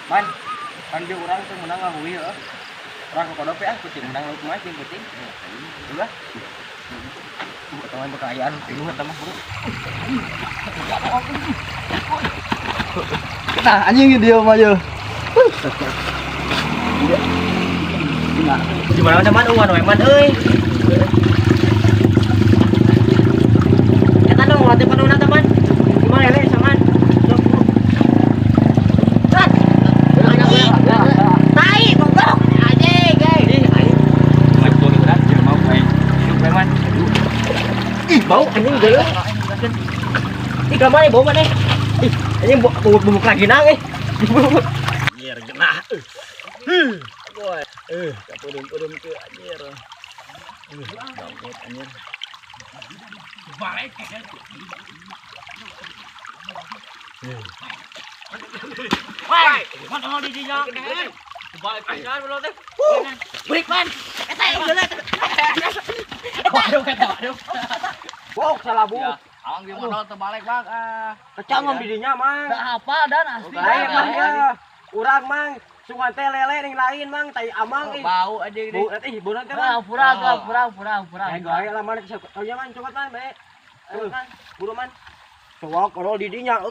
Man, kan dia orang tuh menang ngahui ya. Orang ke kodok ya, putih menang laut mah jeung putih. Udah. Teman berkayaan, bingung teman bro. Nah, anjing dia mah yo. Di mana teman uwan we man euy. Eta dong latih panuna teman. Gimana lele saman? Tai, goblok. Anjing, guys. Ih, aing. Macam ni berat, jangan mau main. Hidup man. Ih, bau anjing geuleuh. Ih, ka mana bau mana? Ih, anjing bau lagi nang eh. Anjir, genah. Boy. Kapudum-pudum ke anjir. Bangkot anjir. Balik kan. Woi, mana mau didinya? Balik kan belum teh. Break man. Eta yang geuleuh. Waduh kata waduh. Wow, salah bu. Awang di modal terbalik bang. Kecang ngom didinya mang. Da apa dan asli. Lain mang ya. Urang mang sungan teh lele ning lain mang tai amang ih. Bau aja ini. Bau ih bau teh mang. Pura. Gawe lah mana kaya man coba man bae. Ayo man, buru man. Cowok kalau didinya.